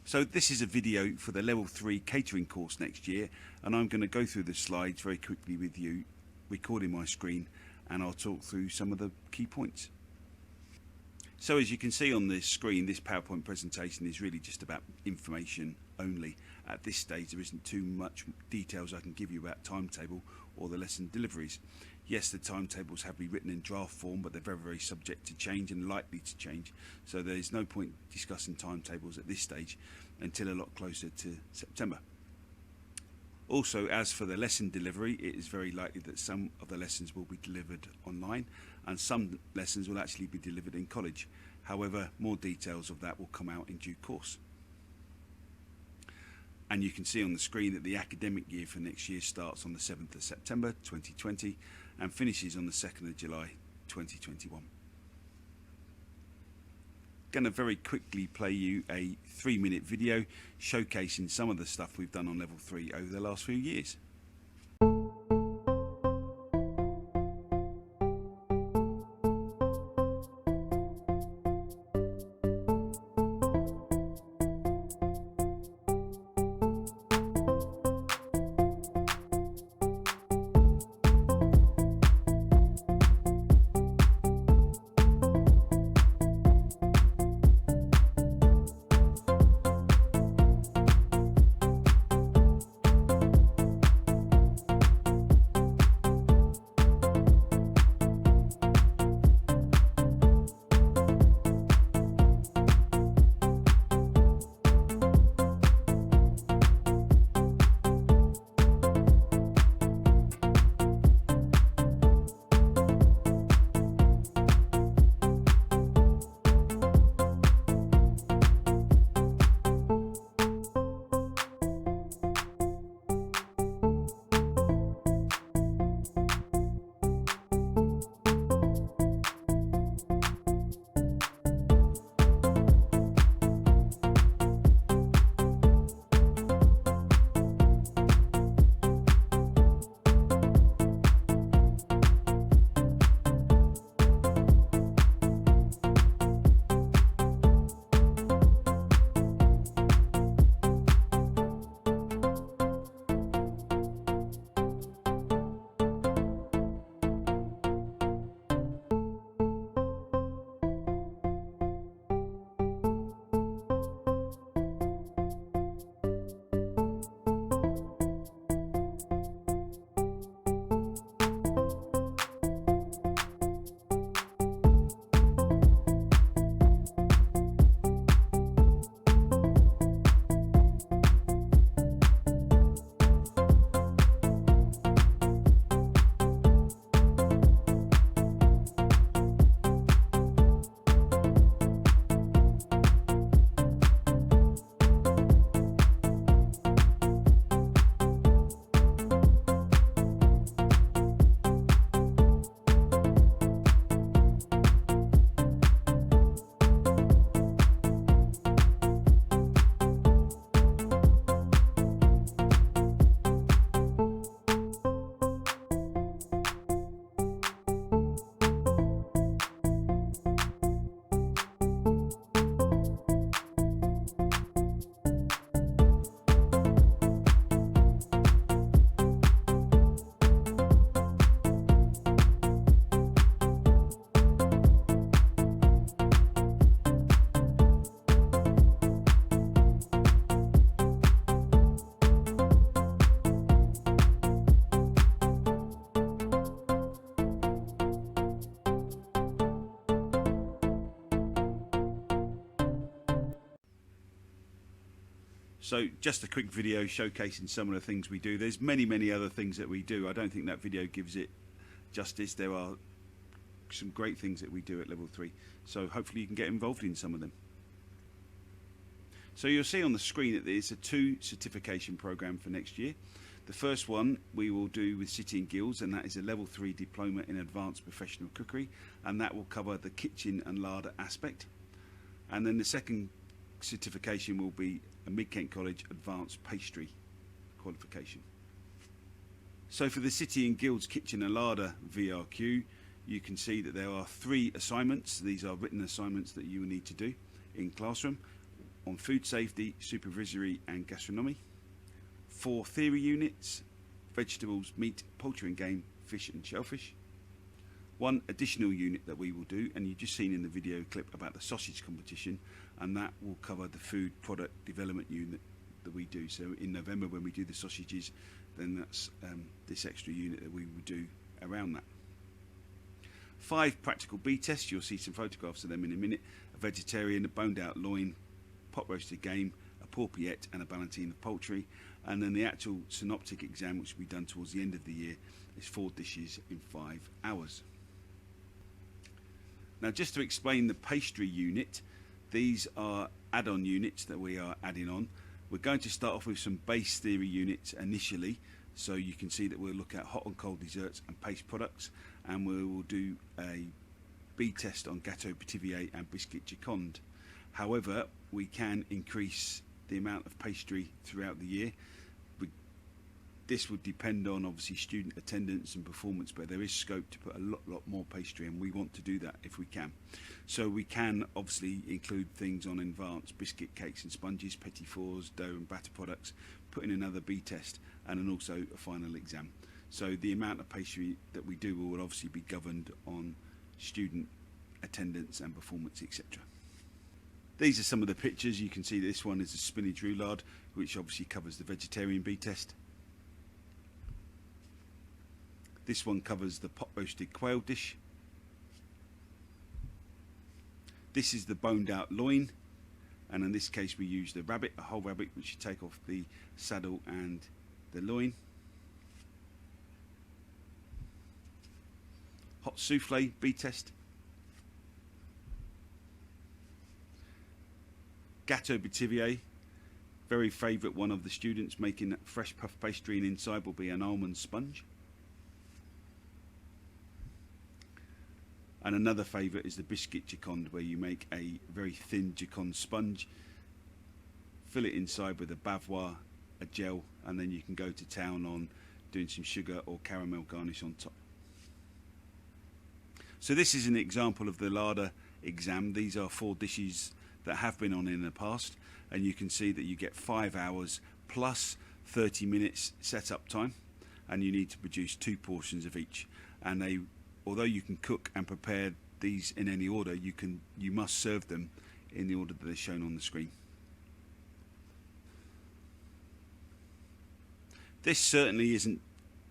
So this is a video for the Level 3 catering course next year, and I'm going to go through the slides very quickly with you, recording my screen, and I'll talk through some of the key points. So as you can see on this screen, this PowerPoint presentation is really just about information only. At this stage there isn't too much details I can give you about timetable or the lesson deliveries. Yes, the timetables have been written in draft form, but they're very subject to change and likely to change, so there is no point discussing timetables at this stage until a lot closer to September. Also, as for the lesson delivery, it is very likely that some of the lessons will be delivered online and some lessons will actually be delivered in college. However, more details of that will come out in due course. And you can see on the screen that the academic year for next year starts on the 7th of September 2020 and finishes on the 2nd of July 2021. Going to very quickly play you a 3-minute video showcasing some of the stuff we've done on Level 3 over the last few years. So just a quick video showcasing some of the things we do. There's many other things that we do. I don't think that video gives it justice. There are some great things that we do at Level 3. So hopefully you can get involved in some of them. So you'll see on the screen that there's a 2 certification program for next year. The first one we will do with City and Guilds, and that is a Level 3 Diploma in Advanced Professional Cookery, and that will cover the kitchen and larder aspect. And then the second certification will be a Mid-Kent College Advanced Pastry qualification. So for the City and Guilds Kitchen and Larder VRQ, you can see that there are 3 assignments. These are written assignments that you will need to do in classroom on food safety, supervisory and gastronomy. 4 theory units, vegetables, meat, poultry and game, fish and shellfish. 1 additional unit that we will do, and you've just seen in the video clip about the sausage competition, and that will cover the food product development unit that we do. So in November when we do the sausages, then that's this extra unit that we will do around that. 5 practical bee tests, you'll see some photographs of them in a minute. A vegetarian, a boned out loin, pot roasted game, a porpiette and a ballantine of poultry. And then the actual synoptic exam, which will be done towards the end of the year, is 4 dishes in 5 hours. Now just to explain the pastry unit, these are add-on units that we are adding on. We're going to start off with some base theory units initially, so you can see that we'll look at hot and cold desserts and paste products, and we will do a bee test on Gâteau Pithiviers and Biscuit Giconde. However, we can increase the amount of pastry throughout the year. This would depend on obviously student attendance and performance, but there is scope to put a lot more pastry, and we want to do that if we can. So we can obviously include things on advanced biscuit, cakes and sponges, petit fours, dough and batter products, put in another bee test and then also a final exam. So the amount of pastry that we do will obviously be governed on student attendance and performance, etc. These are some of the pictures. You can see this one is a spinach roulade, which obviously covers the vegetarian bee test. This one covers the pot roasted quail dish. This is the boned out loin, and in this case we use the rabbit, a whole rabbit, which you take off the saddle and the loin. Hot souffle bee test. Gâteau Pithiviers, very favourite one of the students, making that fresh puff pastry, and inside will be an almond sponge. And another favourite is the Biscuit Giconde, where you make a very thin Giconde sponge, fill it inside with a bavois, a gel, and then you can go to town on doing some sugar or caramel garnish on top. So this is an example of the larder exam. These are 4 dishes that have been on in the past, and you can see that you get 5 hours plus 30 minutes setup time, and you need to produce 2 portions of each. And although you can cook and prepare these in any order, you must serve them in the order that they're shown on the screen. This certainly isn't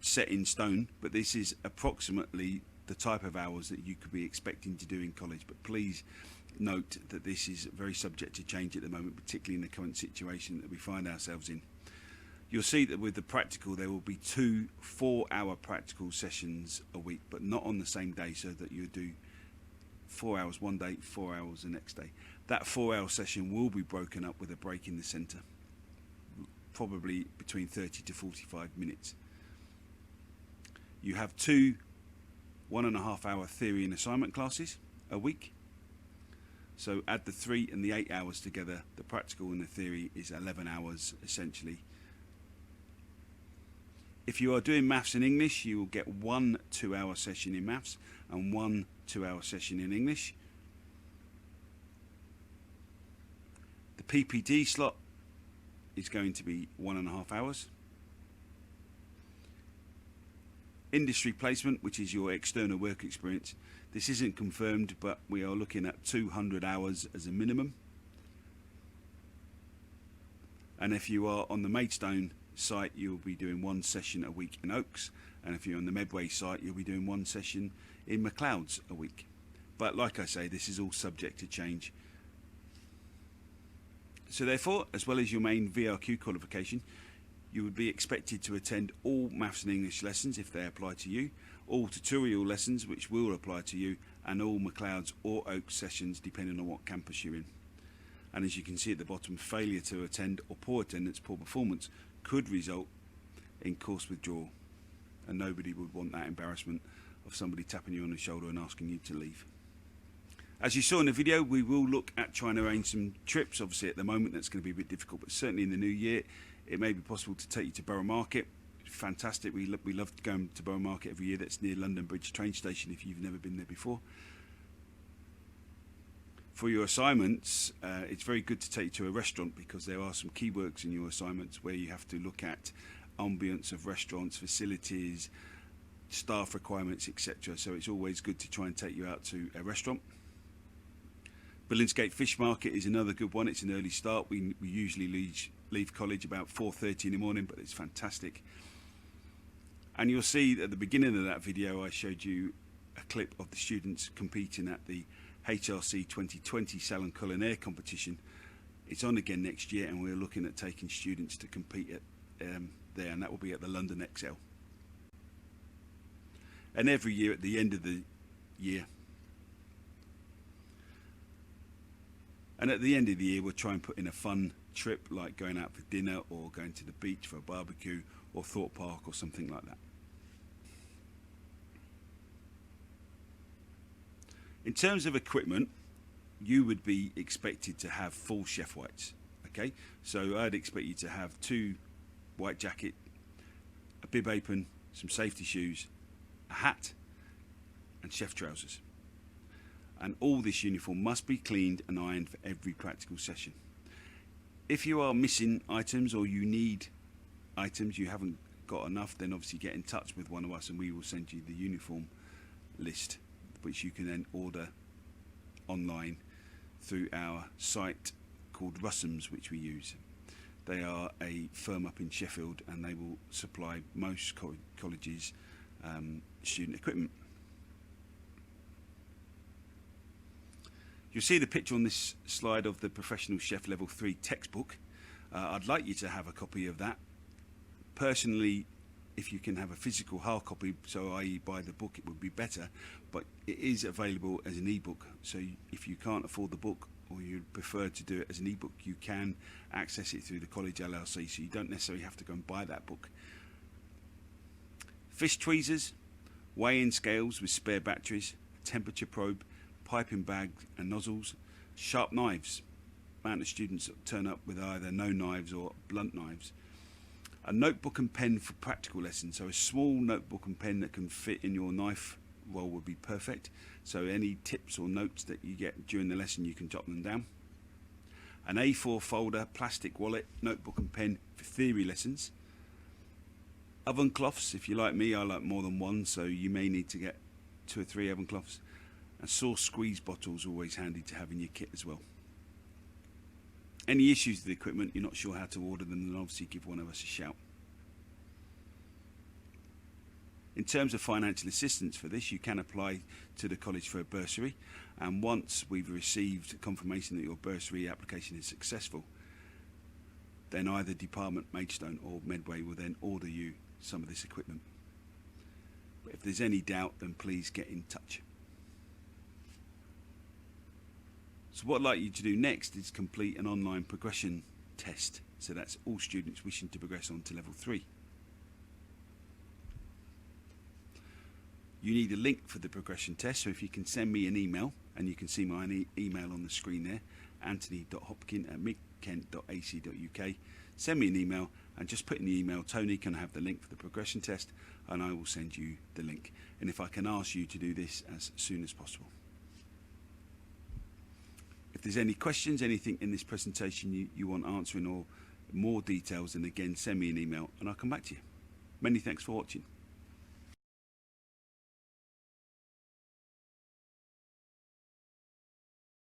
set in stone, but this is approximately the type of hours that you could be expecting to do in college. But please note that this is very subject to change at the moment, particularly in the current situation that we find ourselves in. You'll see that with the practical there will be 2 4-hour practical sessions a week, but not on the same day, so that you do 4 hours one day, 4 hours the next day. That 4-hour session will be broken up with a break in the centre, probably between 30 to 45 minutes. You have 2 1.5-hour theory and assignment classes a week. So add the 3 and the 8 hours together. The practical and the theory is 11 hours essentially. If you are doing maths and English, you will get 1 2-hour session in maths and 1 2-hour session in English. The PPD slot is going to be 1.5 hours. Industry placement, which is your external work experience, this isn't confirmed, but we are looking at 200 hours as a minimum. And if you are on the Maidstone site, you'll be doing 1 session a week in Oaks, and if you're on the Medway site, you'll be doing 1 session in McLeod's a week. But like I say, this is all subject to change. So therefore, as well as your main VRQ qualification, you would be expected to attend all maths and English lessons if they apply to you, all tutorial lessons which will apply to you, and all McLeod's or Oaks sessions depending on what campus you're in. And as you can see at the bottom, failure to attend or poor attendance, poor performance could result in course withdrawal, and nobody would want that embarrassment of somebody tapping you on the shoulder and asking you to leave. As you saw in the video, we will look at trying to arrange some trips. Obviously at the moment that's going to be a bit difficult, but certainly in the new year it may be possible to take you to Borough Market. Fantastic, we love going to Borough Market every year. That's near London Bridge train station if you've never been there before. For your assignments, it's very good to take you to a restaurant, because there are some keywords in your assignments where you have to look at ambience of restaurants, facilities, staff requirements, etc. So it's always good to try and take you out to a restaurant. Billingsgate Fish Market is another good one. It's an early start. We usually leave college about 4:30 in the morning, but it's fantastic. And you'll see at the beginning of that video I showed you a clip of the students competing at the HRC 2020 Salon Culinaire competition. It's on again next year, and we're looking at taking students to compete at there, and that will be at the London Excel. And every year at the end of the year, we'll try and put in a fun trip, like going out for dinner or going to the beach for a barbecue or Thorpe Park or something like that. In terms of equipment, you would be expected to have full chef whites. Okay, so I'd expect you to have 2 white jacket, a bib apron, some safety shoes, a hat and chef trousers. And all this uniform must be cleaned and ironed for every practical session. If you are missing items or you need items, you haven't got enough, then obviously get in touch with one of us and we will send you the uniform list, which you can then order online through our site called Russums, which we use. They are a firm up in Sheffield, and they will supply most colleges student equipment. You'll see the picture on this slide of the Professional Chef Level 3 textbook. I'd like you to have a copy of that. Personally, if you can have a physical hard copy, so i.e. buy the book, it would be better, but it is available as an ebook. So if you can't afford the book, or you prefer to do it as an ebook, you can access it through the College LLC, so you don't necessarily have to go and buy that book. Fish tweezers, weigh-in scales with spare batteries, temperature probe, piping bags and nozzles, sharp knives. Amount of students turn up with either no knives or blunt knives. A notebook and pen for practical lessons, so a small notebook and pen that can fit in your knife roll would be perfect. So any tips or notes that you get during the lesson, you can jot them down. An A4 folder, plastic wallet, notebook and pen for theory lessons. Oven cloths, if you're like me, I like more than one, so you may need to get 2 or 3 oven cloths. And sauce squeeze bottles, always handy to have in your kit as well. Any issues with the equipment, you're not sure how to order them, then obviously give one of us a shout. In terms of financial assistance for this, you can apply to the college for a bursary, and once we've received confirmation that your bursary application is successful, then either Department Maidstone or Medway will then order you some of this equipment. But if there's any doubt, then please get in touch. So what I'd like you to do next is complete an online progression test. So that's all students wishing to progress on to level 3. You need a link for the progression test, so if you can send me an email, and you can see my email on the screen there, anthony.hopkin@midkent.ac.uk. Send me an email and just put in the email, Tony, can I have the link for the progression test, and I will send you the link. And if I can ask you to do this as soon as possible. If there's any questions, anything in this presentation you want answering or more details, then again send me an email and I'll come back to you. Many thanks for watching.